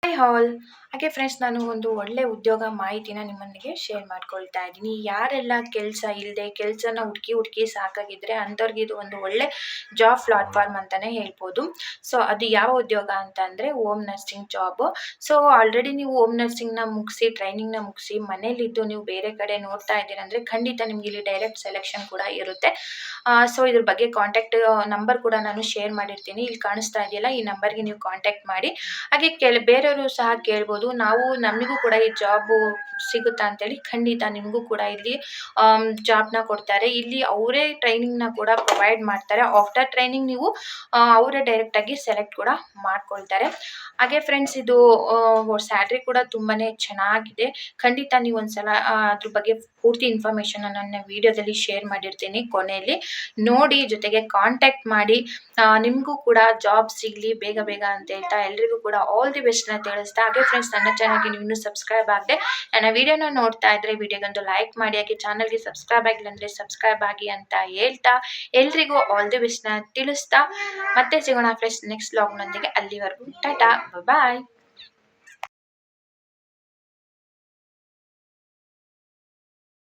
Hi all. ಹಾಗೆ friends, ನಾನು ಒಂದು ಒಳ್ಳೆ ಉದ್ಯೋಗ ಮಾಹಿತಿನ ನಿಮ್ಮೊಂದಿಗೆ ಶೇರ್ ಮಾಡ್ಕೊಳ್ತಾ ಇದ್ದೀನಿ. ಯಾರೆಲ್ಲ ಕೆಲಸ ಇಲ್ಲದೆ ಕೆಲಸನ ಹುಡುಕಿ ಹುಡುಕಿ ಸಾಕಾಗಿದ್ರೆ ಅಂಥವ್ರಿಗೆ ಇದು ಒಂದು ಒಳ್ಳೆ ಜಾಬ್ ಪ್ಲಾಟ್ಫಾರ್ಮ್ ಅಂತಲೇ ಹೇಳ್ಬೋದು. ಸೊ ಅದು ಯಾವ ಉದ್ಯೋಗ ಅಂತ ಅಂದರೆ home nursing job. So already ನೀವು ಹೋಮ್ ನರ್ಸಿಂಗ್ನ ಮುಗಿಸಿ ಟ್ರೈನಿಂಗ್ನ ಮುಗಿಸಿ ಮನೇಲಿದ್ದು ನೀವು ಬೇರೆ ಕಡೆ ನೋಡ್ತಾ ಇದ್ದೀರ ಅಂದರೆ ಖಂಡಿತ ನಿಮ್ಗೆ ಇಲ್ಲಿ ಡೈರೆಕ್ಟ್ ಸೆಲೆಕ್ಷನ್ ಕೂಡ ಇರುತ್ತೆ. ಸೊ ಇದ್ರ ಬಗ್ಗೆ ಕಾಂಟ್ಯಾಕ್ಟ್ ನಂಬರ್ ಕೂಡ ನಾನು ಶೇರ್ ಮಾಡಿರ್ತೀನಿ. ಇಲ್ಲಿ ಕಾಣಿಸ್ತಾ ಇದೆಯಲ್ಲ, ಈ ನಂಬರ್ಗೆ ನೀವು ಕಾಂಟ್ಯಾಕ್ಟ್ ಮಾಡಿ. ಹಾಗೆ ಬೇರೆಯವರು ಸಹ ಕೇಳ್ಬೋದು, ನಮಗೂ ಕೂಡ ಈ ಜಾಬು ಸಿಗುತ್ತಾ ಅಂತೇಳಿ. ಖಂಡಿತ ನಿಮಗೂ ಕೂಡ ಇಲ್ಲಿ ಜಾಬ್ನ ಕೊಡ್ತಾರೆ. ಇಲ್ಲಿ ಅವರೇ ಟ್ರೈನಿಂಗ್ನ ಕೂಡ ಪ್ರೊವೈಡ್ ಮಾಡ್ತಾರೆ. ಆಫ್ಟರ್ ಟ್ರೈನಿಂಗ್ ನೀವು ಅವರೇ ಡೈರೆಕ್ಟಾಗಿ ಸೆಲೆಕ್ಟ್ ಕೂಡ ಮಾಡ್ಕೊಳ್ತಾರೆ. ಹಾಗೆ ಫ್ರೆಂಡ್ಸ್, ಇದು ಸ್ಯಾಲ್ರಿ ಕೂಡ ತುಂಬಾ ಚೆನ್ನಾಗಿದೆ. ಖಂಡಿತ ನೀವು ಒಂದ್ಸಲ ಅದ್ರ ಬಗ್ಗೆ ಪೂರ್ತಿ ಇನ್ಫಾರ್ಮೇಷನ್ ನನ್ನ ವಿಡಿಯೋದಲ್ಲಿ ಶೇರ್ ಮಾಡಿರ್ತೀನಿ. ಕೊನೆಯಲ್ಲಿ ನೋಡಿ, ಜೊತೆಗೆ ಕಾಂಟ್ಯಾಕ್ಟ್ ಮಾಡಿ. ನಿಮಗೂ ಕೂಡ ಜಾಬ್ ಸಿಗಲಿ ಬೇಗ ಬೇಗ ಅಂತ ಹೇಳ್ತಾ ಎಲ್ರಿಗೂ ಕೂಡ ಆಲ್ ದಿ ಬೆಸ್ಟ್ನ ತಿಳಿಸ್ತಾ. ಹಾಗೆ ಫ್ರೆಂಡ್ಸ್, ನನ್ನ ಚಾನಲ್ಗೆ ನೀವು ಇನ್ನೂ ಸಬ್ಸ್ಕ್ರೈಬ್ ಆಗದೆ ನನ್ನ ವಿಡಿಯೋನ ನೋಡ್ತಾ ಇದ್ರೆ ವಿಡಿಯೋಗೊಂದು ಲೈಕ್ ಮಾಡಿ. ಹಾಗೆ ಚಾನಲ್ಗೆ ಸಬ್ಸ್ಕ್ರೈಬ್ ಆಗಿಲ್ಲ ಅಂದರೆ ಸಬ್ಸ್ಕ್ರೈಬ್ ಆಗಿ ಅಂತ ಹೇಳ್ತಾ ಎಲ್ರಿಗೂ ಆಲ್ ದಿ ಬೆಸ್ಟ್ನ ತಿಳಿಸ್ತಾ ಮತ್ತೆ ಸಿಗೋಣ ಫ್ರೆಂಡ್ಸ್ ನೆಕ್ಸ್ಟ್ ವ್ಲಾಗ್ನೊಂದಿಗೆ. ಅಲ್ಲಿವರೆಗೂ ಟಾಟಾ, ಬಾಯ್.